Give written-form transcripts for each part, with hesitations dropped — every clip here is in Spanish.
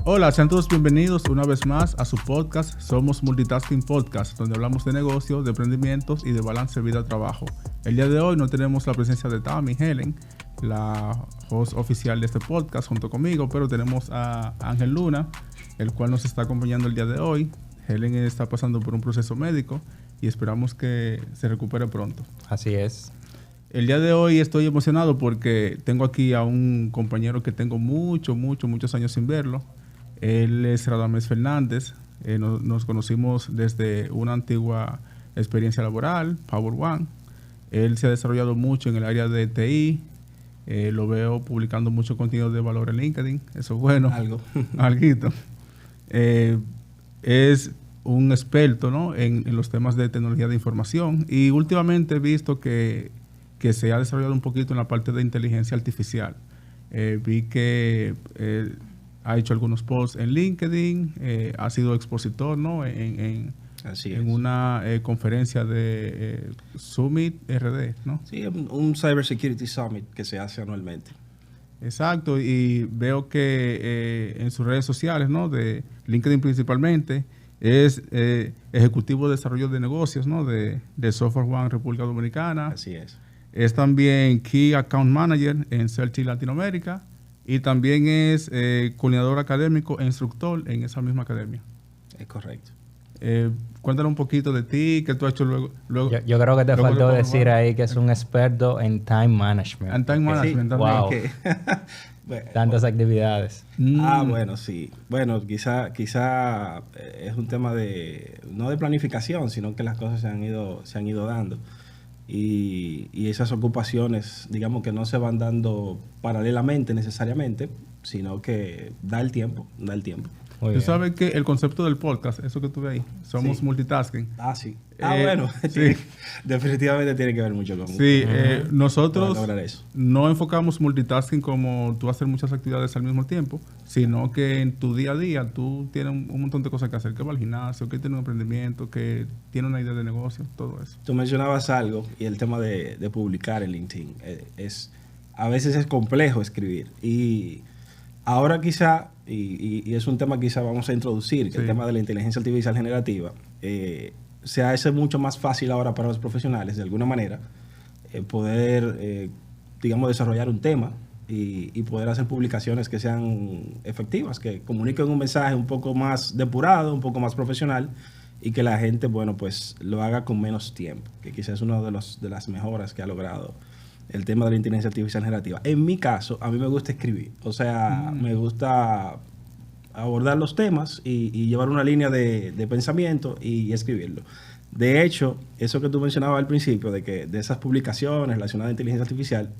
Hola, sean todos bienvenidos una vez más a su podcast Somos Multitasking Podcast, donde hablamos de negocios, de emprendimientos y de balance vida-trabajo. El día de hoy no tenemos la presencia de Tami Helen, la host oficial de este podcast junto conmigo, pero tenemos a Ángel Luna, el cual nos está acompañando el día de hoy. Helen está pasando por un proceso médico y esperamos que se recupere pronto. Así es. El día de hoy estoy emocionado porque tengo aquí a un compañero que tengo muchos años sin verlo. Él es Radamés Fernández. Nos conocimos desde una antigua experiencia laboral, Power One. Él se ha desarrollado mucho en el área de TI. Lo veo publicando mucho contenido de valor en LinkedIn. Eso es bueno. Alguito. Es un experto, ¿no? en los temas de tecnología de información. Y últimamente he visto que se ha desarrollado un poquito en la parte de inteligencia artificial. Vi que ha hecho algunos posts en LinkedIn, ha sido expositor, ¿no? en una conferencia de Summit RD, ¿no? Sí, un Cybersecurity Summit que se hace anualmente. Exacto, y veo que en sus redes sociales, ¿no? De LinkedIn principalmente, es ejecutivo de desarrollo de negocios, ¿no? de Software One República Dominicana. Así es. Es también Key Account Manager en Celtic Latinoamérica y también es coordinador académico e instructor en esa misma academia. Es correcto. Cuéntanos un poquito de ti, qué tú has hecho luego. Yo creo que te faltó decir ahí que es un experto en time management. En time management sí, también. Wow. Okay. Tantas actividades. Bueno, sí. Bueno, quizá es un tema de no de planificación, sino que las cosas se han ido dando. Y esas ocupaciones, digamos que no se van dando paralelamente necesariamente, sino que da el tiempo. Tú sabes que el concepto del podcast, eso que tú ves ahí, somos multitasking. Ah, sí. Bueno, sí. Definitivamente tiene que ver mucho con sí, nosotros eso. No enfocamos multitasking como tú hacer muchas actividades al mismo tiempo, sino que en tu día a día tú tienes un montón de cosas que hacer, que va al gimnasio, que tiene un emprendimiento, que tiene una idea de negocio, todo eso. Tú mencionabas algo y el tema de publicar en LinkedIn. A veces es complejo escribir y ahora quizá, y es un tema que quizá vamos a introducir, que sí. El tema de la inteligencia artificial generativa, se hace mucho más fácil ahora para los profesionales, de alguna manera, poder, digamos, desarrollar un tema y poder hacer publicaciones que sean efectivas, que comuniquen un mensaje un poco más depurado, un poco más profesional y que la gente, bueno, pues lo haga con menos tiempo, que quizás es una de las mejoras que ha logrado el tema de la inteligencia artificial generativa. En mi caso, a mí me gusta escribir. O sea, me gusta abordar los temas y llevar una línea de pensamiento y escribirlo. De hecho, eso que tú mencionabas al principio, de esas publicaciones relacionadas a inteligencia artificial,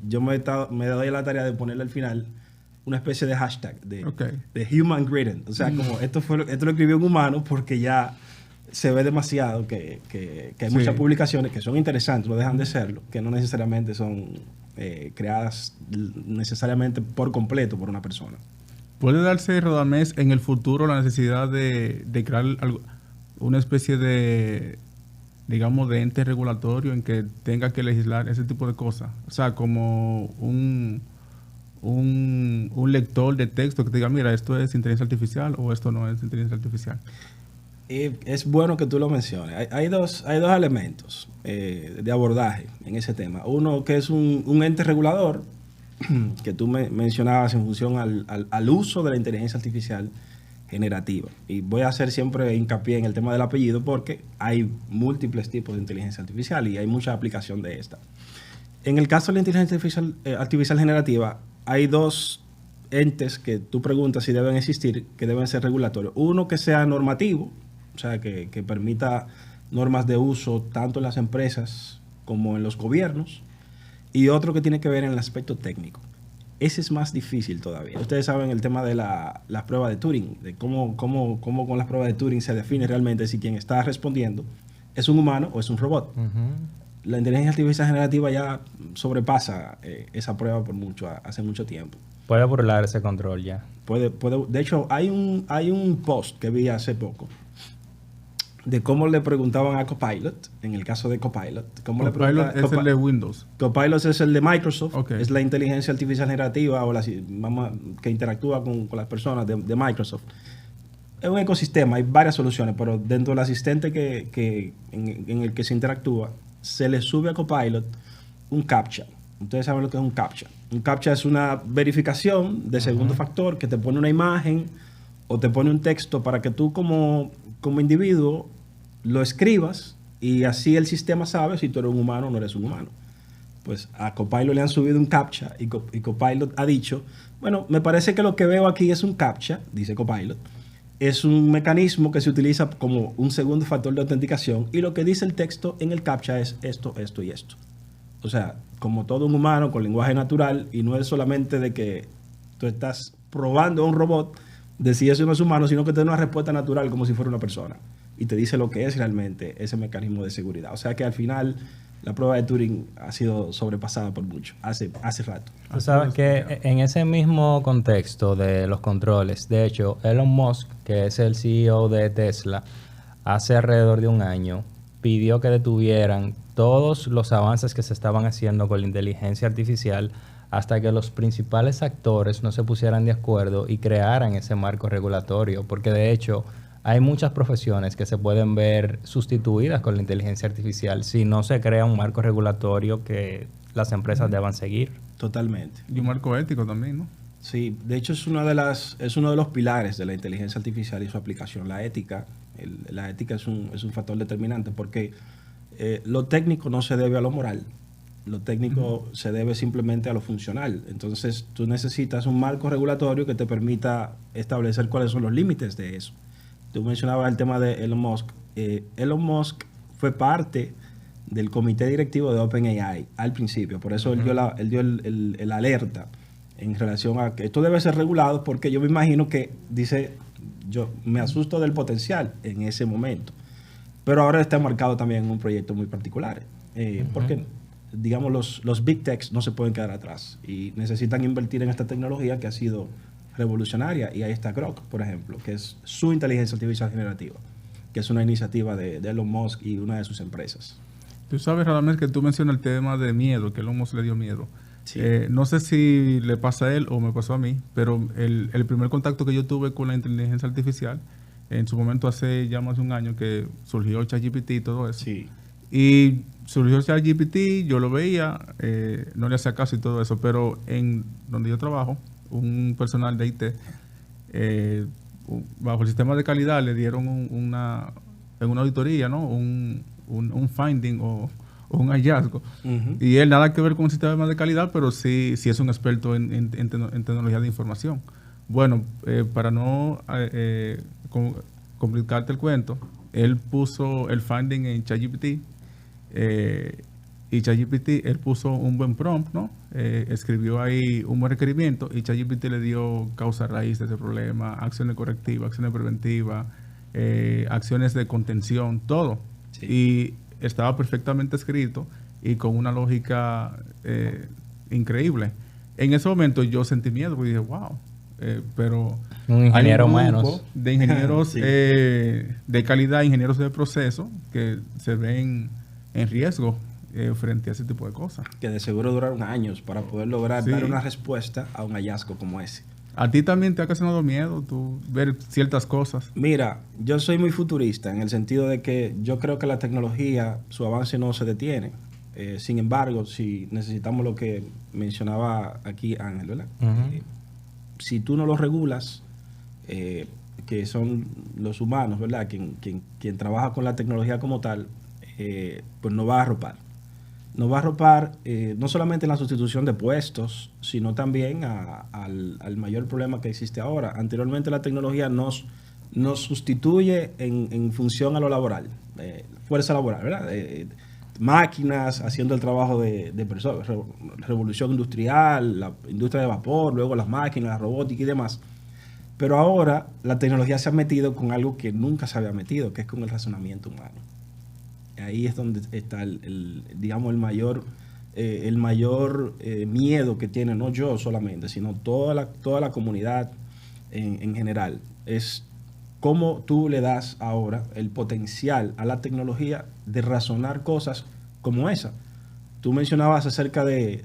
yo me doy la tarea de ponerle al final una especie de hashtag de human gradient. O sea, como esto lo escribió un humano porque ya se ve demasiado que hay muchas publicaciones que son interesantes, no dejan de serlo, que no necesariamente son creadas necesariamente por completo por una persona. ¿Puede darse, Radamés, en el futuro la necesidad de crear una especie de, digamos, de ente regulatorio en que tenga que legislar ese tipo de cosas? O sea, como un lector de texto que te diga, mira, esto es inteligencia artificial o esto no es inteligencia artificial. Es bueno que tú lo menciones. Hay dos elementos de abordaje en ese tema. Uno que es un ente regulador que tú mencionabas en función al uso de la inteligencia artificial generativa. Y voy a hacer siempre hincapié en el tema del apellido porque hay múltiples tipos de inteligencia artificial y hay mucha aplicación de esta. En el caso de la inteligencia artificial generativa, hay dos entes que tú preguntas si deben existir, que deben ser regulatorios. Uno que sea normativo, o sea, que permita normas de uso tanto en las empresas como en los gobiernos, y otro que tiene que ver en el aspecto técnico. Ese es más difícil todavía. Ustedes saben el tema de la prueba de Turing, de cómo con las pruebas de Turing se define realmente si quien está respondiendo es un humano o es un robot. La inteligencia artificial generativa ya sobrepasa esa prueba hace mucho tiempo. Puede burlar ese control ya. Puede. De hecho, hay un post que vi hace poco de cómo le preguntaban a Copilot, en el caso de Copilot. Copilot es el de Windows. Copilot es el de Microsoft, Okay. es la inteligencia artificial generativa o que interactúa con las personas de Microsoft. Es un ecosistema, hay varias soluciones, pero dentro del asistente en el que se interactúa, se le sube a Copilot un CAPTCHA. Ustedes saben lo que es un CAPTCHA. Un CAPTCHA es una verificación de segundo factor que te pone una imagen o te pone un texto para que tú como individuo lo escribas y así el sistema sabe si tú eres un humano o no eres un humano. Pues a Copilot le han subido un CAPTCHA y Copilot ha dicho, bueno, me parece que lo que veo aquí es un CAPTCHA, dice Copilot. Es un mecanismo que se utiliza como un segundo factor de autenticación y lo que dice el texto en el CAPTCHA es esto, esto y esto. O sea, como todo un humano con lenguaje natural y no es solamente de que tú estás probando a un robot de si eso no es humano, sino que te da una respuesta natural como si fuera una persona y te dice lo que es realmente ese mecanismo de seguridad. O sea que al final la prueba de Turing ha sido sobrepasada por mucho, hace rato. Tú sabes que en ese mismo contexto de los controles, de hecho, Elon Musk, que es el CEO de Tesla, hace alrededor de un año pidió que detuvieran todos los avances que se estaban haciendo con la inteligencia artificial hasta que los principales actores no se pusieran de acuerdo y crearan ese marco regulatorio, porque de hecho hay muchas profesiones que se pueden ver sustituidas con la inteligencia artificial si no se crea un marco regulatorio que las empresas deban seguir. Totalmente. Y un marco ético también, ¿no? Sí, de hecho es uno de los pilares de la inteligencia artificial y su aplicación, la ética. La ética es un factor determinante porque lo técnico no se debe a lo moral, lo técnico se debe simplemente a lo funcional. Entonces tú necesitas un marco regulatorio que te permita establecer cuáles son los límites de eso. Tú mencionabas el tema de Elon Musk. Elon Musk fue parte del comité directivo de OpenAI al principio, por eso él dio el alerta en relación a que esto debe ser regulado, porque yo me imagino que dice, yo me asusto del potencial en ese momento, pero ahora está marcado también en un proyecto muy particular, porque digamos los big techs no se pueden quedar atrás y necesitan invertir en esta tecnología que ha sido revolucionaria, y ahí está Grok, por ejemplo, que es su inteligencia artificial generativa, que es una iniciativa de Elon Musk y una de sus empresas. Tú sabes, Radamés, que tú mencionas el tema de miedo, que Elon Musk le dio miedo. Sí. No sé si le pasa a él o me pasó a mí, pero el primer contacto que yo tuve con la inteligencia artificial, en su momento hace ya más de un año que surgió ChatGPT y todo eso. Sí. Y surgió ChatGPT, yo lo veía, no le hacía caso y todo eso, pero en donde yo trabajo, un personal de IT, bajo el sistema de calidad le dieron en una auditoría, ¿no? Un finding o un hallazgo. Y él nada que ver con el sistema de calidad, pero sí es un experto en tecnología de información. Bueno, para no complicarte el cuento, él puso el finding en ChatGPT y ChatGPT, él puso un buen prompt, ¿no? Escribió ahí un buen requerimiento y ChatGPT le dio causa raíz de ese problema, acciones correctivas, acciones preventivas, acciones de contención, todo. Sí. Y estaba perfectamente escrito y con una lógica increíble. En ese momento yo sentí miedo porque dije, wow, pero un ingeniero hay un menos grupo de ingenieros sí. De calidad, ingenieros de proceso que se ven en riesgo frente a ese tipo de cosas. Que de seguro duraron años para poder lograr sí. dar una respuesta a un hallazgo como ese. ¿A ti también te ha ocasionado miedo tú ver ciertas cosas? Mira, yo soy muy futurista en el sentido de que yo creo que la tecnología, su avance no se detiene. Sin embargo, si necesitamos lo que mencionaba aquí Ángel, ¿verdad? Si tú no lo regulas, que son los humanos, ¿verdad? Quien trabaja con la tecnología como tal, pues no va a arropar. Nos va a arropar no solamente en la sustitución de puestos, sino también al mayor problema que existe ahora. Anteriormente la tecnología nos sustituye en función a lo laboral, fuerza laboral, ¿verdad? Máquinas haciendo el trabajo de personas, revolución industrial, la industria de vapor, luego las máquinas, la robótica y demás. Pero ahora la tecnología se ha metido con algo que nunca se había metido, que es con el razonamiento humano. Ahí es donde está digamos, el mayor miedo que tiene, no yo solamente, sino toda la comunidad en general. Es cómo tú le das ahora el potencial a la tecnología de razonar cosas como esa. Tú mencionabas acerca de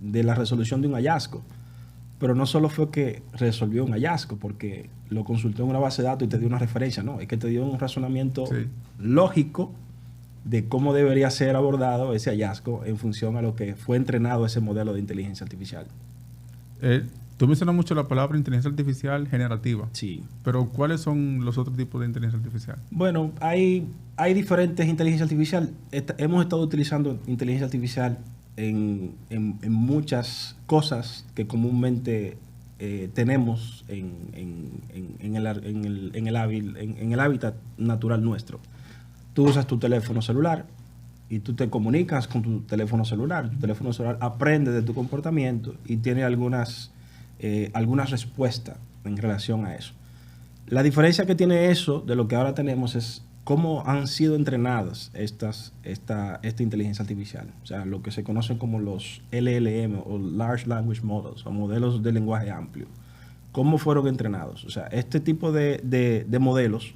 la resolución de un hallazgo, pero no solo fue que resolvió un hallazgo porque lo consultó en una base de datos y te dio una referencia, no, es que te dio un razonamiento lógico de cómo debería ser abordado ese hallazgo en función a lo que fue entrenado ese modelo de inteligencia artificial. Tú mencionas mucho la palabra inteligencia artificial generativa. Sí. Pero ¿cuáles son los otros tipos de inteligencia artificial? Bueno, hay diferentes inteligencias artificiales. Hemos estado utilizando inteligencia artificial en muchas cosas que comúnmente tenemos en el hábitat natural nuestro. Tú usas tu teléfono celular y tú te comunicas con tu teléfono celular. Tu teléfono celular aprende de tu comportamiento y tiene algunas respuestas en relación a eso. La diferencia que tiene eso de lo que ahora tenemos es cómo han sido entrenadas esta inteligencia artificial. O sea, lo que se conocen como los LLM o Large Language Models o modelos de lenguaje amplio. ¿Cómo fueron entrenados? O sea, este tipo de modelos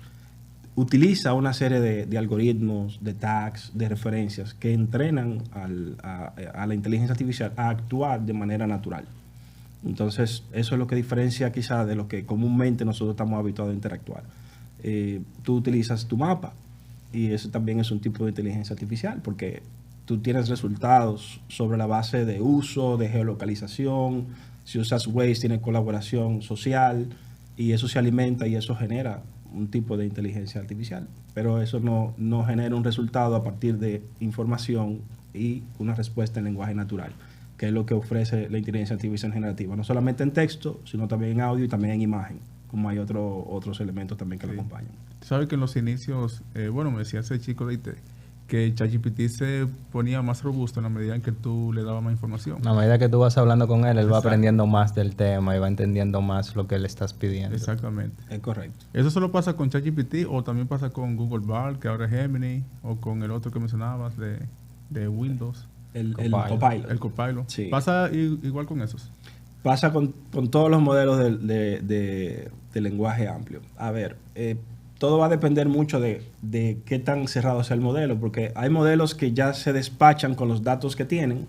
utiliza una serie de algoritmos, de tags, de referencias que entrenan a la inteligencia artificial a actuar de manera natural. Entonces, eso es lo que diferencia quizá de lo que comúnmente nosotros estamos habituados a interactuar. Tú utilizas tu mapa y eso también es un tipo de inteligencia artificial porque tú tienes resultados sobre la base de uso, de geolocalización. Si usas Waze, tienes colaboración social y eso se alimenta y eso genera un tipo de inteligencia artificial. Pero eso no genera un resultado a partir de información y una respuesta en lenguaje natural, que es lo que ofrece la inteligencia artificial generativa, no solamente en texto, sino también en audio y también en imagen, como hay otros elementos también que lo acompañan. ¿Sabes que en los inicios, me decía ese chico de IT, que ChatGPT se ponía más robusto en la medida en que tú le dabas más información? A medida que tú vas hablando con él, él va aprendiendo más del tema y va entendiendo más lo que le estás pidiendo. Exactamente. Es correcto. ¿Eso solo pasa con ChatGPT o también pasa con Google Bard, que ahora es Gemini, o con el otro que mencionabas de Windows? El Copilot. El Copilot. Sí. ¿Pasa igual con esos? Pasa con todos los modelos de lenguaje amplio. A ver, todo va a depender mucho de qué tan cerrado sea el modelo, porque hay modelos que ya se despachan con los datos que tienen.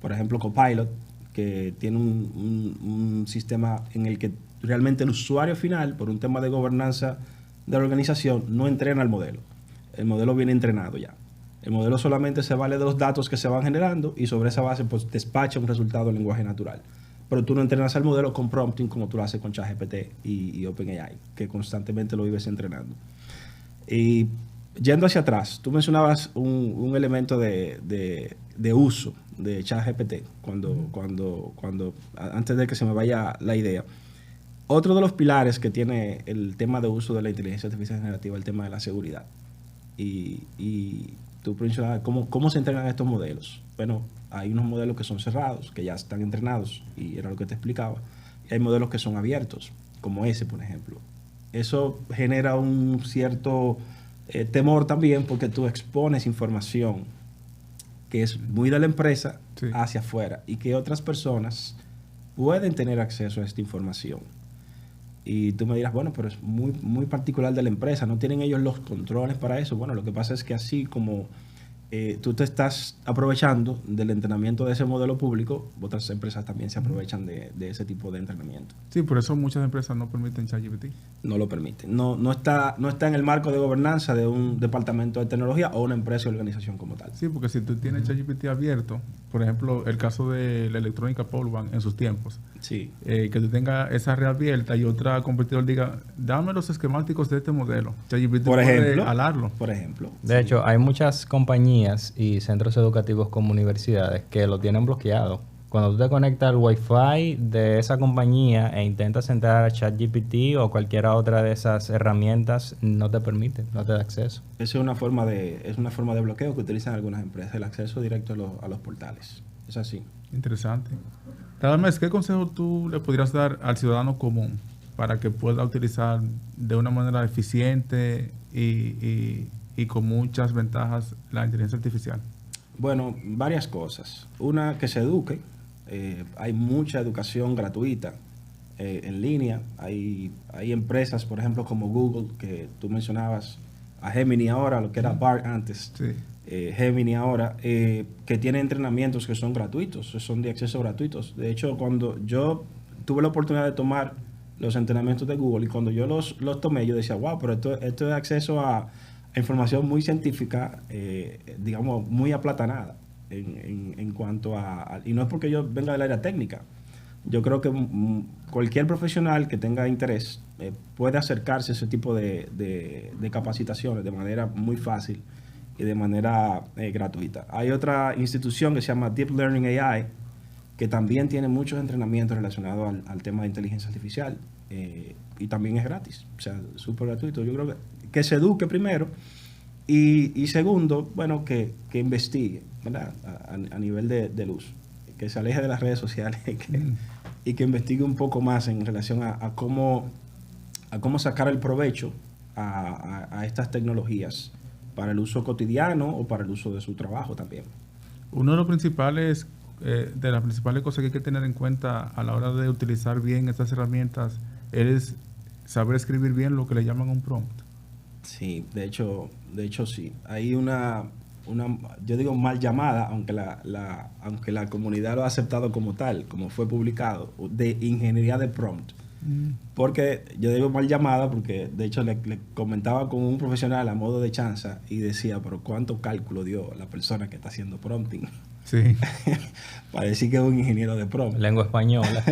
Por ejemplo, Copilot, que tiene un sistema en el que realmente el usuario final, por un tema de gobernanza de la organización, no entrena el modelo. El modelo viene entrenado ya. El modelo solamente se vale de los datos que se van generando y sobre esa base pues despacha un resultado en lenguaje natural. Pero tú no entrenas al modelo con prompting como tú lo haces con ChatGPT y OpenAI, que constantemente lo vives entrenando. Y yendo hacia atrás, tú mencionabas un elemento de uso de ChatGPT antes de que se me vaya la idea. Otro de los pilares que tiene el tema de uso de la inteligencia artificial generativa es el tema de la seguridad. Y tú mencionabas cómo se entrenan estos modelos. Bueno, hay unos modelos que son cerrados, que ya están entrenados, y era lo que te explicaba. Y hay modelos que son abiertos, como ese, por ejemplo. Eso genera un cierto temor también, porque tú expones información que es muy de la empresa hacia afuera, y que otras personas pueden tener acceso a esta información. Y tú me dirás, bueno, pero es muy, muy particular de la empresa, ¿no tienen ellos los controles para eso? Bueno, lo que pasa es que así como tú te estás aprovechando del entrenamiento de ese modelo público, otras empresas también se aprovechan de ese tipo de entrenamiento. Sí, por eso muchas empresas no permiten ChatGPT. No lo permiten. No está en el marco de gobernanza de un departamento de tecnología o una empresa o organización como tal. Sí, porque si tú tienes ChatGPT abierto, por ejemplo, el caso de la electrónica Polvan en sus tiempos, sí. Que tú tengas esa reabierta y otra competidor diga, dame los esquemáticos de este modelo. ChatGPT puede alarlo. Por ejemplo. De hecho, hay muchas compañías y centros educativos como universidades que lo tienen bloqueado. Cuando tú te conectas al Wi-Fi de esa compañía e intentas entrar a ChatGPT o cualquiera otra de esas herramientas, no te permite, no te da acceso. Esa es una forma de bloqueo que utilizan algunas empresas, el acceso directo a los portales. Es así. Interesante. Radamés, ¿qué consejo tú le podrías dar al ciudadano común para que pueda utilizar de una manera eficiente y con muchas ventajas la inteligencia artificial? Bueno, varias cosas. Una, que se eduque. Hay mucha educación gratuita en línea. Hay empresas, por ejemplo, como Google, que tú mencionabas, a Gemini ahora, lo que era BART antes, Sí. Gemini ahora, que tiene entrenamientos que son gratuitos, son de acceso gratuitos. De hecho, cuando yo tuve la oportunidad de tomar los entrenamientos de Google y cuando yo los tomé, yo decía, wow, pero esto es acceso a información muy científica, digamos, muy aplatanada en cuanto a... Y no es porque yo venga del área técnica. Yo creo que cualquier profesional que tenga interés puede acercarse a ese tipo de capacitaciones de manera muy fácil y de manera gratuita. Hay otra institución que se llama Deep Learning AI, que también tiene muchos entrenamientos relacionados al tema de inteligencia artificial y también es gratis, o sea, súper gratuito. Yo creo que se eduque primero y segundo, bueno, que investigue, ¿verdad? A nivel del uso, que se aleje de las redes sociales y que investigue un poco más en relación a cómo sacar el provecho a estas tecnologías para el uso cotidiano o para el uso de su trabajo también. Uno de los principales, de las principales cosas que hay que tener en cuenta a la hora de utilizar bien estas herramientas es saber escribir bien lo que le llaman un prompt. Sí, de hecho sí. Hay una yo digo mal llamada, aunque la comunidad lo ha aceptado como tal, como fue publicado, de ingeniería de prompt. Porque yo digo mal llamada porque de hecho le comentaba con un profesional a modo de chanza y decía, pero ¿cuánto cálculo dio la persona que está haciendo prompting? Sí. Para decir que es un ingeniero de prompt. Lengua española.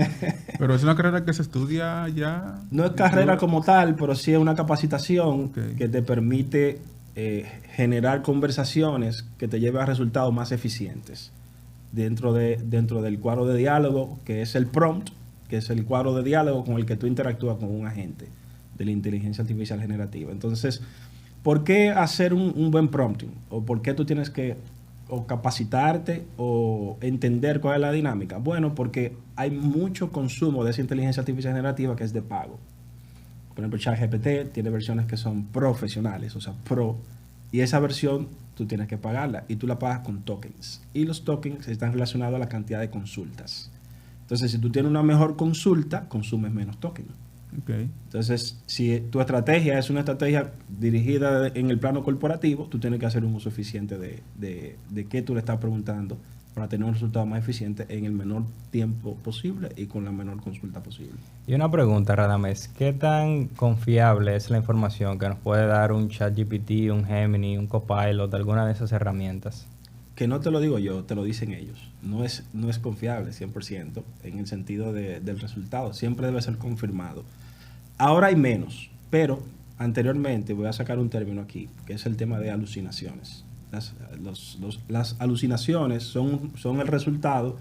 Pero es una carrera que se estudia ya. No es carrera como tal, pero sí es una capacitación que te permite generar conversaciones que te lleven a resultados más eficientes dentro del cuadro de diálogo, que es el prompt, que es el cuadro de diálogo con el que tú interactúas con un agente de la inteligencia artificial generativa. Entonces, ¿por qué hacer un buen prompting? ¿O por qué tú tienes que o capacitarte o entender cuál es la dinámica? Bueno, porque hay mucho consumo de esa inteligencia artificial generativa que es de pago. Por ejemplo, ChatGPT tiene versiones que son profesionales, o sea, pro, y esa versión tú tienes que pagarla y tú la pagas con tokens. Y los tokens están relacionados a la cantidad de consultas. Entonces, si tú tienes una mejor consulta, consumes menos tokens. Okay. Entonces, si tu estrategia es una estrategia dirigida en el plano corporativo, tú tienes que hacer un uso eficiente de qué tú le estás preguntando para tener un resultado más eficiente en el menor tiempo posible y con la menor consulta posible. Y una pregunta, Radamés, ¿qué tan confiable es la información que nos puede dar un ChatGPT, un Gemini, un Copilot, alguna de esas herramientas? Que no te lo digo yo, te lo dicen ellos. No es confiable 100% en el sentido del resultado. Siempre debe ser confirmado. Ahora hay menos, pero anteriormente voy a sacar un término aquí, que es el tema de alucinaciones. Las alucinaciones son el resultado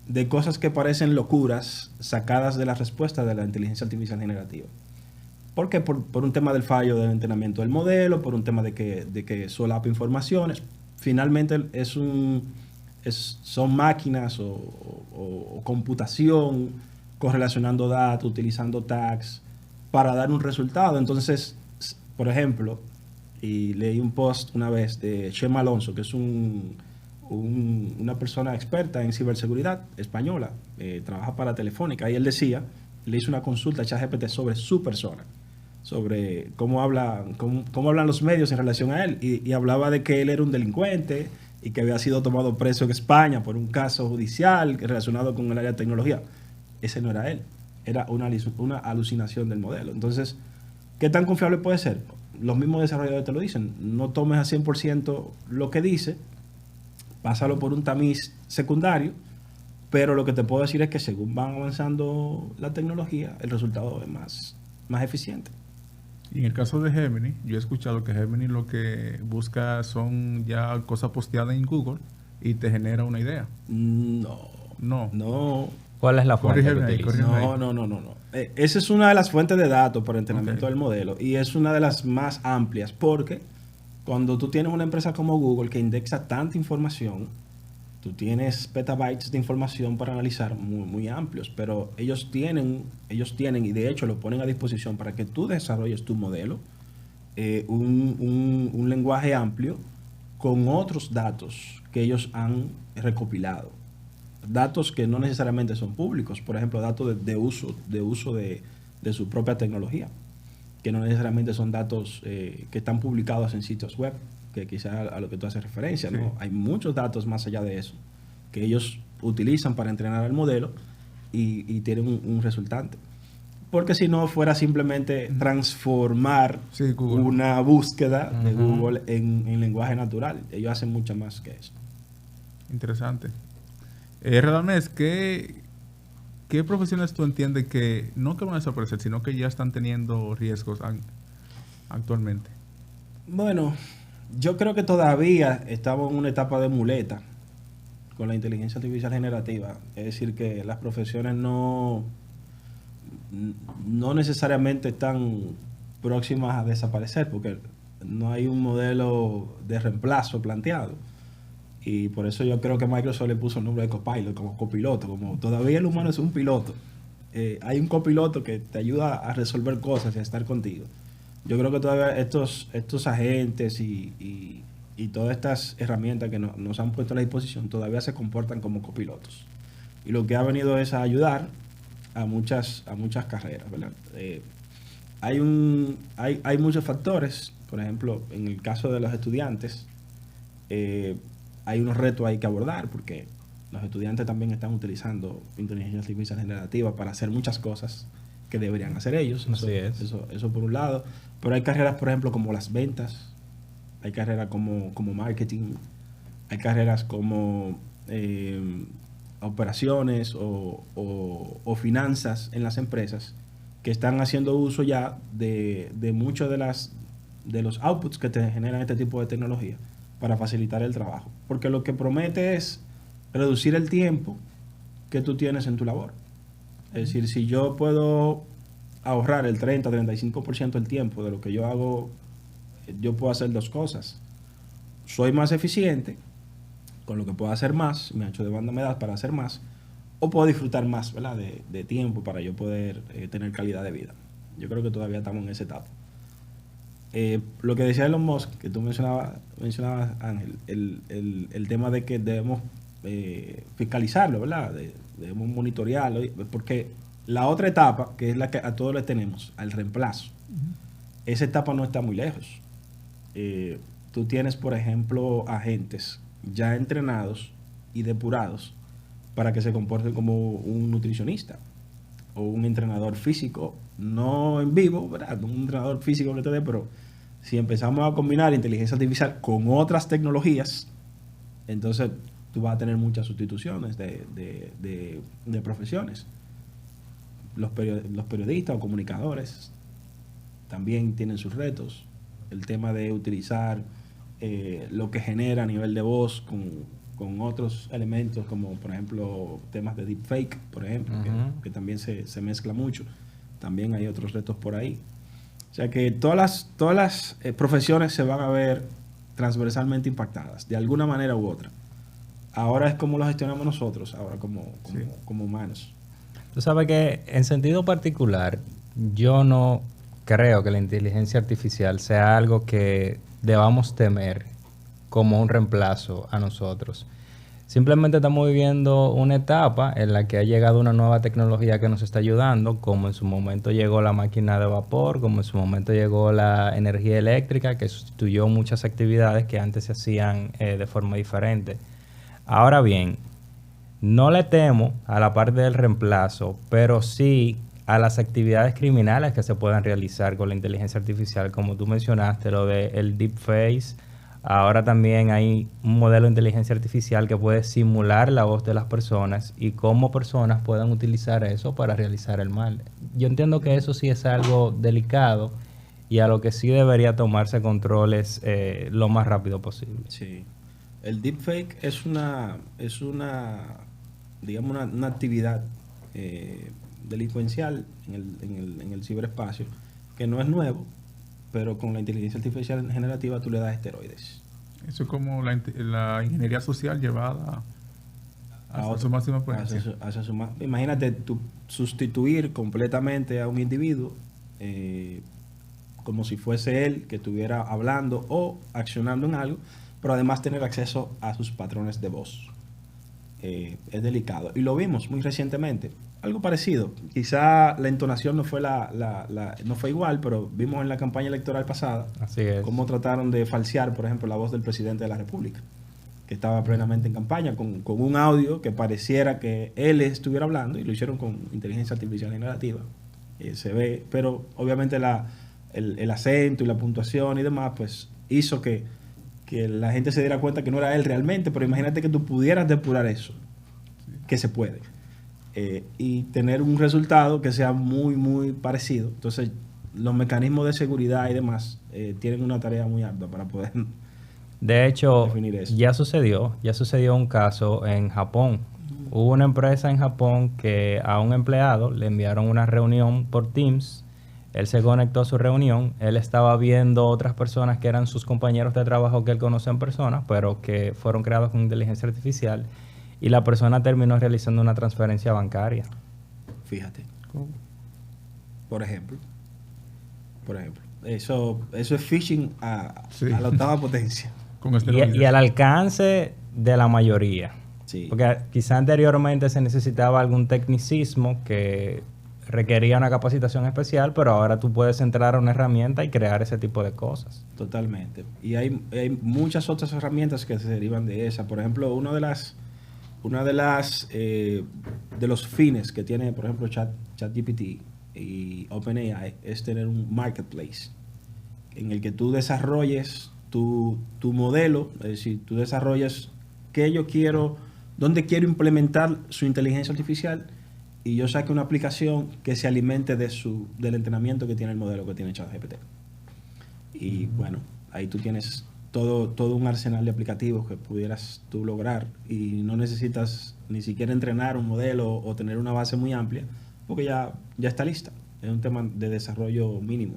de cosas que parecen locuras sacadas de la respuesta de la inteligencia artificial generativa. ¿Por qué? Por un tema del fallo del entrenamiento del modelo, por un tema de que solapa informaciones. Finalmente son máquinas o computación correlacionando datos, utilizando tags para dar un resultado. Entonces, por ejemplo, y leí un post una vez de Chema Alonso, que es una persona experta en ciberseguridad española, trabaja para Telefónica, y él decía, le hizo una consulta a ChatGPT sobre su persona, sobre cómo hablan los medios en relación a él, y hablaba de que él era un delincuente y que había sido tomado preso en España por un caso judicial relacionado con el área de tecnología. Ese no era él, era una alucinación del modelo. Entonces, ¿qué tan confiable puede ser? Los mismos desarrolladores te lo dicen, no tomes a 100% lo que dice, pásalo por un tamiz secundario, pero lo que te puedo decir es que según van avanzando la tecnología, el resultado es más eficiente. Y en el caso de Gemini, yo he escuchado que Gemini lo que busca son ya cosas posteadas en Google y te genera una idea. No. ¿Cuál es la fuente que utiliza? No. Esa es una de las fuentes de datos para entrenamiento del modelo y es una de las más amplias porque cuando tú tienes una empresa como Google que indexa tanta información, tú tienes petabytes de información para analizar muy, muy amplios, pero ellos tienen y de hecho lo ponen a disposición para que tú desarrolles tu modelo, un lenguaje amplio con otros datos que ellos han recopilado. datos que no necesariamente son públicos, por ejemplo, datos de uso de su propia tecnología, que no necesariamente son datos que están publicados en sitios web, que quizás a lo que tú haces referencia, Sí. ¿no? Hay muchos datos más allá de eso, que ellos utilizan para entrenar al modelo y tienen un resultante. Porque si no fuera simplemente transformar Sí, Google. una búsqueda de Google en lenguaje natural. Ellos hacen mucho más que eso. Interesante. Radamés, ¿qué profesiones tú entiendes que no que van a desaparecer, sino que ya están teniendo riesgos actualmente? Bueno, yo creo que todavía estamos en una etapa de muleta con la inteligencia artificial generativa. Es decir, que las profesiones no necesariamente están próximas a desaparecer porque no hay un modelo de reemplazo planteado. Y por eso yo creo que Microsoft le puso el nombre de Copilot, como copiloto, como todavía el humano es un piloto. Hay un copiloto que te ayuda a resolver cosas y a estar contigo. Yo creo que todavía estos agentes y todas estas herramientas que nos han puesto a la disposición todavía se comportan como copilotos. Y lo que ha venido es a ayudar a muchas carreras, ¿verdad? Hay muchos factores. Por ejemplo, en el caso de los estudiantes, hay unos retos ahí que abordar porque los estudiantes también están utilizando inteligencia artificial generativa para hacer muchas cosas que deberían hacer ellos. Así es. Eso por un lado. Pero hay carreras, por ejemplo, como las ventas, hay carreras como marketing, hay carreras como operaciones o finanzas en las empresas que están haciendo uso ya de muchos de los outputs que te generan este tipo de tecnología para facilitar el trabajo. Porque lo que promete es reducir el tiempo que tú tienes en tu labor. Es decir, si yo puedo ahorrar el 30-35% del tiempo de lo que yo hago, yo puedo hacer dos cosas. Soy más eficiente, con lo que puedo hacer más, mi ancho de banda me da para hacer más, o puedo disfrutar más, ¿verdad?, de tiempo para yo poder tener calidad de vida. Yo creo que todavía estamos en esa etapa. Lo que decía Elon Musk, que tú mencionabas Ángel, el tema de que debemos fiscalizarlo, ¿verdad? Debemos monitorearlo, porque la otra etapa, que es la que a todos les tenemos, al reemplazo, esa etapa no está muy lejos. Tú tienes, por ejemplo, agentes ya entrenados y depurados para que se comporten como un nutricionista o un entrenador físico, no en vivo, ¿verdad? No un entrenador físico que te dé, pero si empezamos a combinar inteligencia artificial con otras tecnologías, entonces tú vas a tener muchas sustituciones de profesiones. Los periodistas o comunicadores también tienen sus retos. El tema de utilizar lo que genera a nivel de voz con otros elementos, como por ejemplo temas de deepfake, por ejemplo, que también se mezcla mucho. También hay otros retos por ahí. O sea que todas las profesiones se van a ver transversalmente impactadas, de alguna manera u otra. Ahora es como lo gestionamos nosotros, ahora como humanos. Tú sabes que en sentido particular, yo no creo que la inteligencia artificial sea algo que debamos temer como un reemplazo a nosotros. Simplemente estamos viviendo una etapa en la que ha llegado una nueva tecnología que nos está ayudando, como en su momento llegó la máquina de vapor, como en su momento llegó la energía eléctrica, que sustituyó muchas actividades que antes se hacían de forma diferente. Ahora bien, no le temo a la parte del reemplazo, pero sí a las actividades criminales que se puedan realizar con la inteligencia artificial, como tú mencionaste, lo del deepfake. Ahora también hay un modelo de inteligencia artificial que puede simular la voz de las personas y cómo personas puedan utilizar eso para realizar el mal. Yo entiendo que eso sí es algo delicado y a lo que sí debería tomarse controles lo más rápido posible. Sí. El deepfake es una digamos, una actividad delincuencial en el ciberespacio que no es nuevo, pero con la inteligencia artificial generativa tú le das esteroides. Eso es como la ingeniería social llevada a su máxima potencia. Imagínate tú sustituir completamente a un individuo como si fuese él que estuviera hablando o accionando en algo, pero además tener acceso a sus patrones de voz. es delicado. Y lo vimos muy recientemente. Algo parecido. Quizá la entonación no fue no fue igual, pero vimos en la campaña electoral pasada Así es. cómo trataron de falsear, por ejemplo, la voz del presidente de la República, que estaba plenamente en campaña, con un audio que pareciera que él estuviera hablando, y lo hicieron con inteligencia artificial generativa. Se ve, pero obviamente el acento y la puntuación y demás, pues hizo que la gente se diera cuenta que no era él realmente, pero imagínate que tú pudieras depurar eso, que se puede. Y tener un resultado que sea muy, muy parecido. Entonces, los mecanismos de seguridad y demás tienen una tarea muy ardua para poder De hecho, definir eso. ya sucedió un caso en Japón. Hubo una empresa en Japón que a un empleado le enviaron una reunión por Teams. Él se conectó a su reunión. Él estaba viendo otras personas que eran sus compañeros de trabajo que él conoce en persona, pero que fueron creados con inteligencia artificial. Y la persona terminó realizando una transferencia bancaria. Fíjate. Por ejemplo. Eso es phishing a la octava potencia. Con esteroides. Y al alcance de la mayoría. Sí. Porque quizá anteriormente se necesitaba algún tecnicismo que requería una capacitación especial, pero ahora tú puedes entrar a una herramienta y crear ese tipo de cosas. Totalmente. Y hay muchas otras herramientas que se derivan de esa. Por ejemplo, de los fines que tiene, por ejemplo, ChatGPT y OpenAI es tener un marketplace en el que tú desarrolles tu modelo, es decir, tú desarrollas qué yo quiero, dónde quiero implementar su inteligencia artificial, y yo saque una aplicación que se alimente del entrenamiento que tiene el modelo que tiene ChatGPT. Y bueno, ahí tú tienes todo un arsenal de aplicativos que pudieras tú lograr, y no necesitas ni siquiera entrenar un modelo o tener una base muy amplia, porque ya está lista. Es un tema de desarrollo mínimo.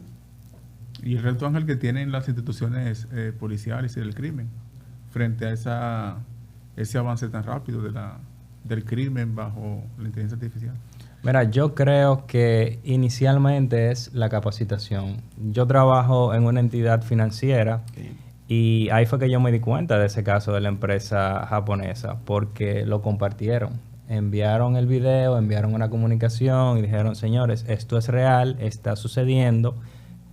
Y el reto, Ángel, que tienen las instituciones policiales y del crimen frente a ese avance tan rápido del crimen bajo la inteligencia artificial. Mira, yo creo que inicialmente es la capacitación. Yo trabajo en una entidad financiera. Okay. Y ahí fue que yo me di cuenta de ese caso de la empresa japonesa, porque lo compartieron. Enviaron el video, enviaron una comunicación y dijeron, señores, esto es real, está sucediendo,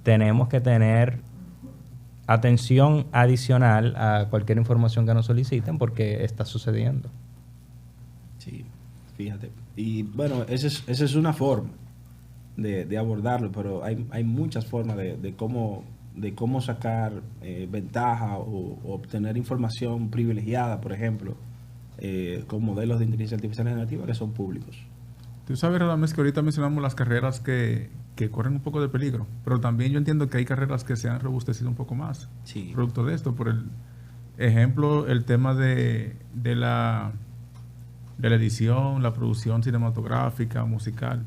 tenemos que tener atención adicional a cualquier información que nos soliciten porque está sucediendo. Sí, fíjate. Y bueno, esa es una forma de abordarlo, pero hay muchas formas de cómo sacar ventaja o obtener información privilegiada, por ejemplo, con modelos de inteligencia artificial generativa que son públicos. Tú sabes, Radamés, que ahorita mencionamos las carreras que corren un poco de peligro, pero también yo entiendo que hay carreras que se han robustecido un poco más. Sí. Producto de esto, por el ejemplo, el tema de la edición, la producción cinematográfica, musical.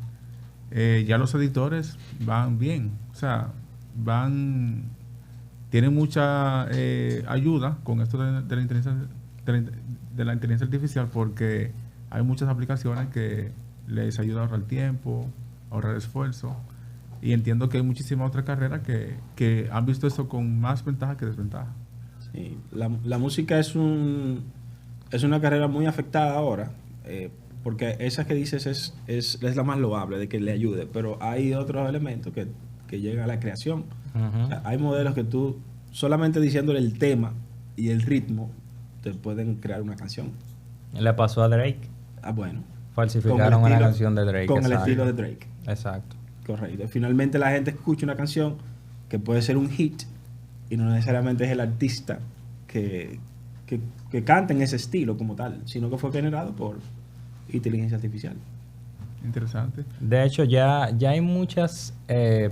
Ya los editores van bien, o sea, tienen mucha ayuda con esto de la inteligencia artificial, porque hay muchas aplicaciones que les ayuda a ahorrar tiempo, ahorrar esfuerzo, y entiendo que hay muchísimas otras carreras que han visto eso con más ventaja que desventaja. Sí. La música es una carrera muy afectada ahora, porque esa que dices es la más loable, de que le ayude, pero hay otros elementos que llegan a la creación. Uh-huh. O sea, hay modelos que tú, solamente diciéndole el tema y el ritmo, te pueden crear una canción. Le pasó a Drake. Ah, bueno. Falsificaron una canción de Drake. Con el exacto. estilo de Drake. Exacto. Correcto. Finalmente la gente escucha una canción que puede ser un hit y no necesariamente es el artista que canta en ese estilo como tal, sino que fue generado por inteligencia artificial. Interesante. De hecho, ya hay muchas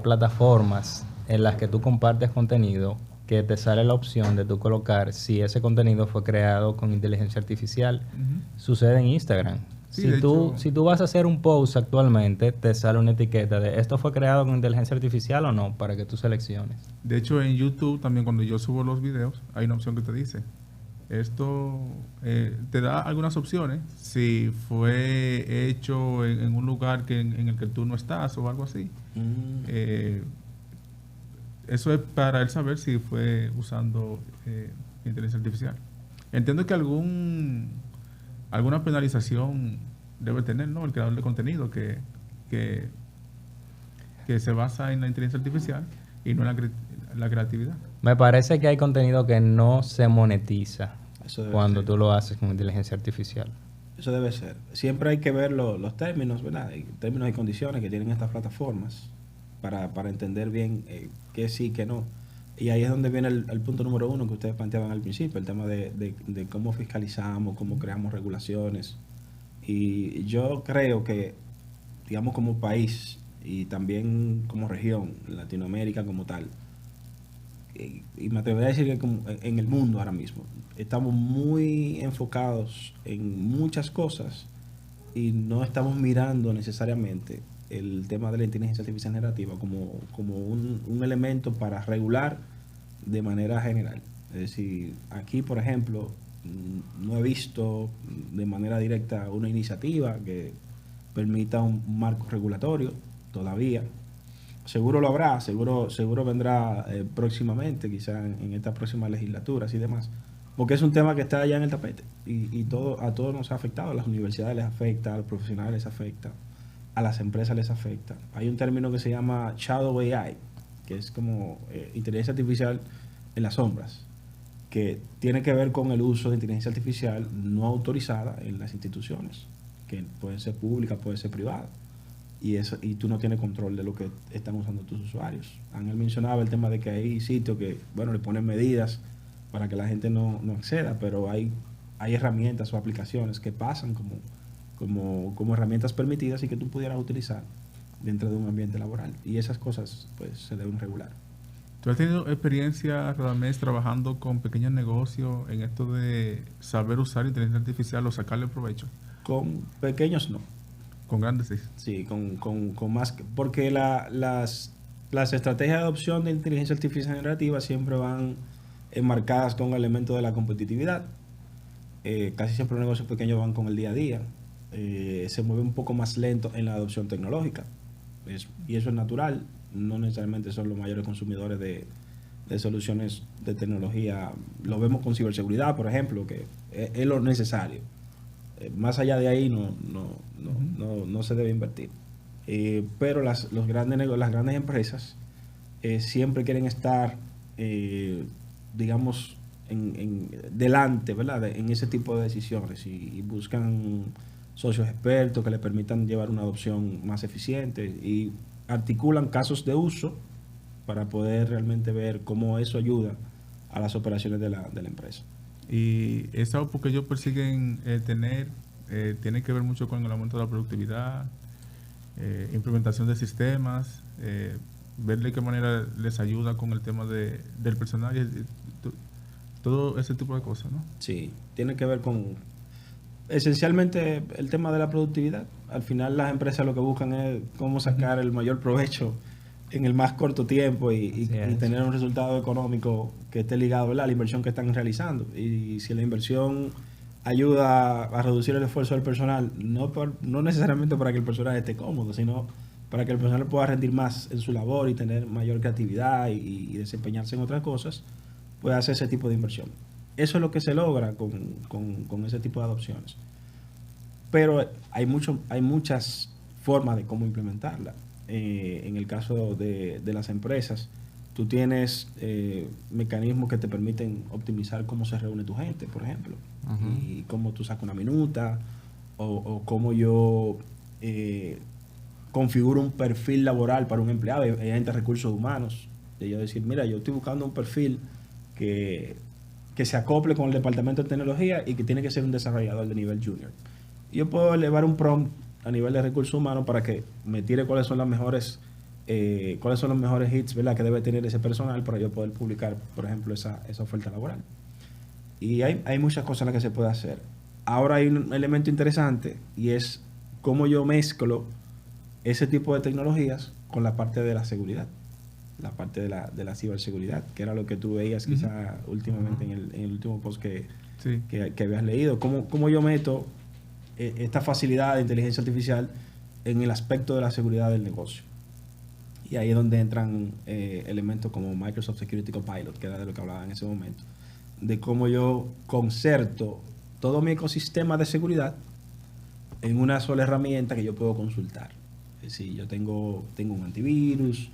plataformas en las que tú compartes contenido que te sale la opción de tú colocar si ese contenido fue creado con inteligencia artificial. Uh-huh. Sucede en Instagram. Sí, Si tú vas a hacer un post actualmente, te sale una etiqueta de ¿esto fue creado con inteligencia artificial o no? Para que tú selecciones. De hecho, en YouTube también, cuando yo subo los videos, hay una opción que te dice, esto te da algunas opciones, si fue hecho en un lugar en el que tú no estás o algo así. Eso es para él saber si fue usando inteligencia artificial. Entiendo que alguna penalización debe tener, ¿no? El creador de contenido que, que se basa en la inteligencia artificial y no en la creatividad. Me parece que hay contenido que no se monetiza Eso debe cuando ser. tú lo haces con inteligencia artificial. Eso debe ser. Siempre hay que ver los términos, ¿verdad? Y términos y condiciones que tienen estas plataformas para entender bien qué sí, qué no. Y ahí es donde viene el punto número uno que ustedes planteaban al principio, el tema de cómo fiscalizamos, cómo creamos regulaciones. Y yo creo que, digamos, como país y también como región, Latinoamérica como tal, y me atrevería a decir que como en el mundo ahora mismo, estamos muy enfocados en muchas cosas y no estamos mirando necesariamente el tema de la inteligencia artificial generativa como un elemento para regular de manera general. Es decir, aquí, por ejemplo, no he visto de manera directa una iniciativa que permita un marco regulatorio todavía. Seguro lo habrá, seguro vendrá próximamente, quizá en esta próxima legislatura y demás, porque es un tema que está allá en el tapete y a todos nos ha afectado, a las universidades les afecta, a los profesionales les afecta, a las empresas les afecta. Hay un término que se llama Shadow AI, que es como inteligencia artificial en las sombras, que tiene que ver con el uso de inteligencia artificial no autorizada en las instituciones, que puede ser pública, puede ser privada. Y tú no tienes control de lo que están usando tus usuarios. Ángel mencionaba el tema de que hay sitios que, bueno, le ponen medidas para que la gente no acceda, pero hay herramientas o aplicaciones que pasan como herramientas permitidas y que tú pudieras utilizar dentro de un ambiente laboral. Y esas cosas, pues, se deben regular. ¿Tú has tenido experiencia, Radamés, trabajando con pequeños negocios en esto de saber usar inteligencia artificial o sacarle provecho? Con pequeños no. Con grandes sí. Sí, con más. Porque las estrategias de adopción de inteligencia artificial generativa siempre van enmarcadas con elementos de la competitividad. Casi siempre los negocios pequeños van con el día a día. Se mueve un poco más lento en la adopción tecnológica. Y eso es natural. No necesariamente son los mayores consumidores de soluciones de tecnología. Lo vemos con ciberseguridad, por ejemplo, que es lo necesario. Más allá de ahí no se debe invertir. Pero las grandes empresas siempre quieren estar, digamos, delante, ¿verdad? En ese tipo de decisiones y buscan socios expertos que les permitan llevar una adopción más eficiente y articulan casos de uso para poder realmente ver cómo eso ayuda a las operaciones de la empresa. Y es algo porque ellos persiguen tener, tiene que ver mucho con el aumento de la productividad, implementación de sistemas, ver de qué manera les ayuda con el tema del personal y todo ese tipo de cosas, ¿no? Sí, tiene que ver con esencialmente el tema de la productividad. Al final las empresas lo que buscan es cómo sacar el mayor provecho en el más corto tiempo y tener un resultado económico que esté ligado, ¿verdad?, a la inversión que están realizando. Y si la inversión ayuda a reducir el esfuerzo del personal, no necesariamente para que el personal esté cómodo, sino para que el personal pueda rendir más en su labor y tener mayor creatividad y desempeñarse en otras cosas, puede hacer ese tipo de inversión. Eso es lo que se logra con ese tipo de adopciones. Pero hay muchas formas de cómo implementarla. En el caso de las empresas, tú tienes mecanismos que te permiten optimizar cómo se reúne tu gente, por ejemplo, y cómo tú sacas una minuta, o cómo yo configuro un perfil laboral para un empleado. Hay gente de recursos humanos, de yo decir, mira, yo estoy buscando un perfil que se acople con el departamento de tecnología y que tiene que ser un desarrollador de nivel junior. Yo puedo elevar un prompt a nivel de recursos humanos para que me tire cuáles son los mejores hits, ¿verdad?, que debe tener ese personal para yo poder publicar, por ejemplo, esa oferta laboral. Y hay muchas cosas en las que se puede hacer. Ahora hay un elemento interesante y es cómo yo mezclo ese tipo de tecnologías con la parte de la seguridad, la parte de la ciberseguridad, que era lo que tú veías quizá últimamente en el último post que habías leído. ¿Cómo yo meto esta facilidad de inteligencia artificial en el aspecto de la seguridad del negocio? Y ahí es donde entran elementos como Microsoft Security Copilot, que era de lo que hablaba en ese momento, de cómo yo concerto todo mi ecosistema de seguridad en una sola herramienta que yo puedo consultar. Es decir, yo tengo un antivirus,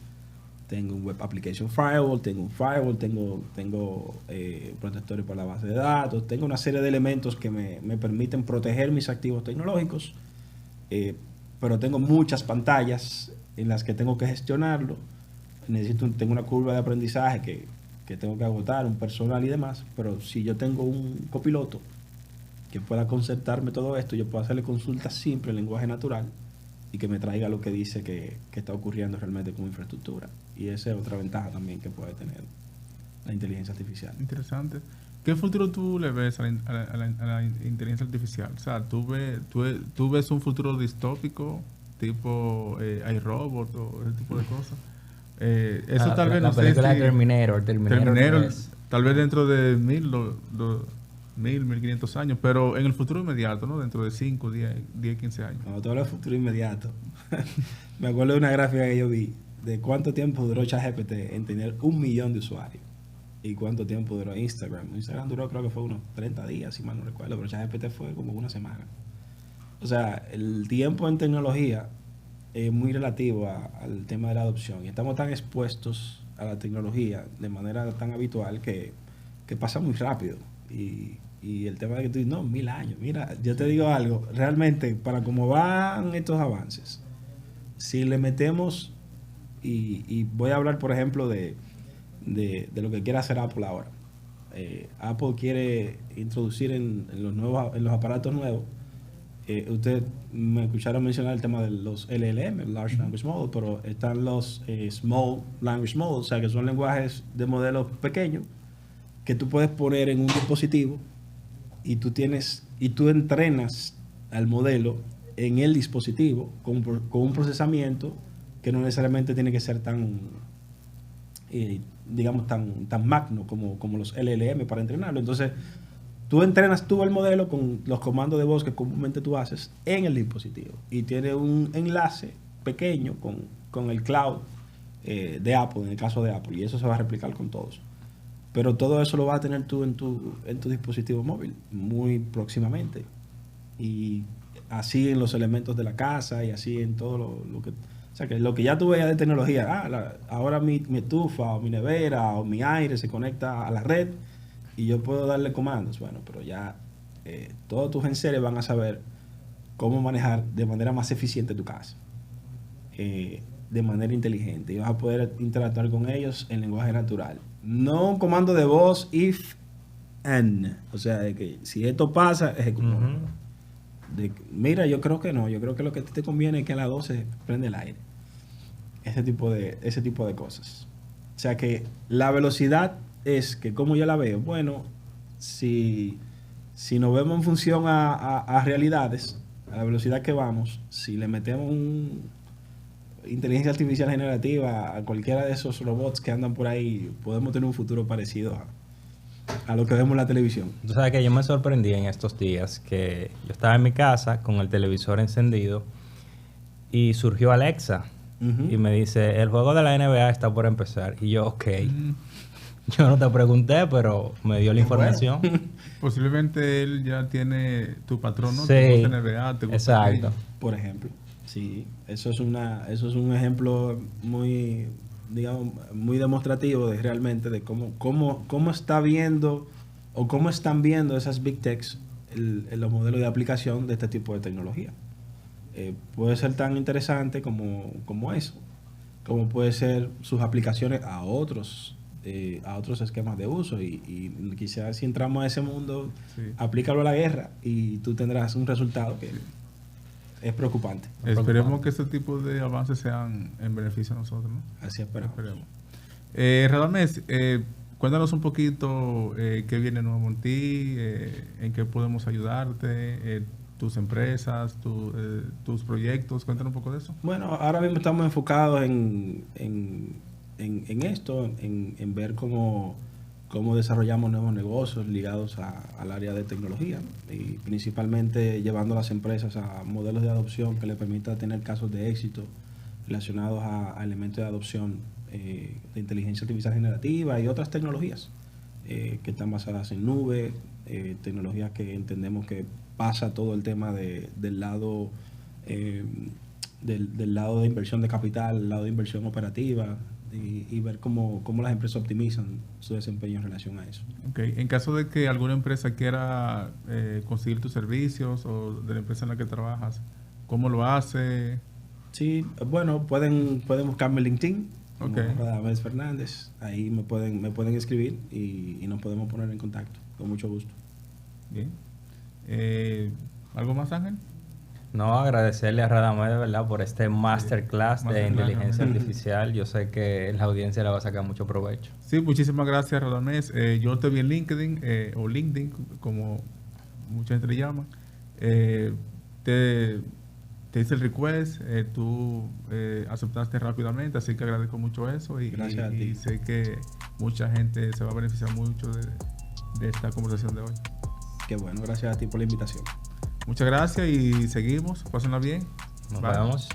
tengo un Web Application Firewall, tengo protectores para la base de datos, tengo una serie de elementos que me permiten proteger mis activos tecnológicos, pero tengo muchas pantallas en las que tengo que gestionarlo. Tengo una curva de aprendizaje que tengo que agotar, un personal y demás, pero si yo tengo un copiloto que pueda concertarme todo esto, yo puedo hacerle consultas simples en lenguaje natural y que me traiga lo que dice que está ocurriendo realmente con infraestructura. Y esa es otra ventaja también que puede tener la inteligencia artificial. Interesante. ¿Qué futuro tú le ves a la inteligencia artificial? O sea, ¿tú ves un futuro distópico, tipo iRobot o ese tipo de cosas? Eso tal vez la no sé película si... de Terminator es... tal vez dentro de 1500 años, pero en el futuro inmediato, ¿no? Dentro de 5, 10, 15 años. Cuando tú hablas de futuro inmediato, me acuerdo de una gráfica que yo vi de cuánto tiempo duró ChatGPT en tener 1 millón de usuarios y cuánto tiempo duró Instagram. Instagram duró, creo que fue unos 30 días, si mal no recuerdo, pero ChatGPT fue como una semana. O sea, el tiempo en tecnología es muy relativo al tema de la adopción y estamos tan expuestos a la tecnología de manera tan habitual que pasa muy rápido. Y el tema de que tú dices, no, 1000 años. Mira, yo te digo algo, realmente, para cómo van estos avances, si le metemos, y voy a hablar, por ejemplo, de lo que quiere hacer Apple ahora. Apple quiere introducir en los aparatos nuevos. Ustedes me escucharon mencionar el tema de los LLM, Large Language Model, pero están los Small Language Models, o sea, que son lenguajes de modelos pequeños que tú puedes poner en un dispositivo y tú entrenas al modelo en el dispositivo con un procesamiento que no necesariamente tiene que ser tan magno como los LLM para entrenarlo. Entonces, tú entrenas el modelo con los comandos de voz que comúnmente tú haces en el dispositivo y tiene un enlace pequeño con el cloud de Apple, en el caso de Apple, y eso se va a replicar con todos. Pero todo eso lo vas a tener tú en tu dispositivo móvil muy próximamente. Y así en los elementos de la casa y así en todo lo que... O sea, que lo que ya tú veías de tecnología, ahora mi estufa o mi nevera o mi aire se conecta a la red y yo puedo darle comandos. Bueno, pero ya todos tus enseres van a saber cómo manejar de manera más eficiente tu casa. De manera inteligente. Y vas a poder interactuar con ellos en lenguaje natural. No un comando de voz if and. O sea, de que si esto pasa, ejecutó. Mira, yo creo que no. Yo creo que lo que te conviene es que a las 12 prende el aire. Ese tipo de cosas. O sea que la velocidad es que, como yo la veo, bueno, si nos vemos en función a realidades, a la velocidad que vamos, si le metemos inteligencia artificial generativa a cualquiera de esos robots que andan por ahí, podemos tener un futuro parecido a lo que vemos en la televisión. Tú sabes que yo me sorprendí en estos días que yo estaba en mi casa con el televisor encendido y surgió Alexa y me dice, el juego de la NBA está por empezar. Y yo, ok. Yo no te pregunté, pero me dio la información. Bueno. Posiblemente él ya tiene tu patrón, ¿no? Sí, te gusta NBA, te gusta exacto. Por ejemplo. Sí, eso es un ejemplo muy, digamos, muy demostrativo de realmente de cómo está viendo o cómo están viendo esas big techs los modelos de aplicación de este tipo de tecnología. Puede ser tan interesante como eso, como puede ser sus aplicaciones a otros esquemas de uso y quizás si entramos a ese mundo, sí, aplícalo a la guerra y tú tendrás un resultado que es preocupante. Esperemos que este tipo de avances sean en beneficio de nosotros, ¿no? Así esperamos. Radamés, cuéntanos un poquito qué viene nuevo en ti, en qué podemos ayudarte, tus empresas, tus proyectos. Cuéntanos un poco de eso. Bueno, ahora mismo estamos enfocados en esto, en ver cómo desarrollamos nuevos negocios ligados al área de tecnología, ¿no? Y principalmente llevando a las empresas a modelos de adopción que les permita tener casos de éxito relacionados a elementos de adopción de inteligencia artificial generativa y otras tecnologías que están basadas en nube, tecnologías que entendemos que pasa todo el tema del lado del lado de inversión de capital, el lado de inversión operativa y ver cómo las empresas optimizan su desempeño en relación a eso. Okay. En caso de que alguna empresa quiera conseguir tus servicios o de la empresa en la que trabajas, ¿cómo lo hace? Sí, bueno, pueden buscarme en LinkedIn, como Okay. Radamés Fernández. Ahí me pueden escribir y nos podemos poner en contacto, con mucho gusto. Bien. ¿Algo más, Ángel? No, agradecerle a Radamés de verdad por este masterclass de Masterclass. inteligencia artificial. Yo sé que la audiencia le va a sacar mucho provecho. Sí, muchísimas gracias, Radamés. Yo te vi en LinkedIn, o LinkedIn, como mucha gente le llama. Te hice el request, tú aceptaste rápidamente, así que agradezco mucho eso Gracias a ti. y sé que mucha gente se va a beneficiar mucho de esta conversación de hoy. Qué bueno, gracias a ti por la invitación. Muchas gracias y seguimos. Pásenla bien. Nos Bye. vemos.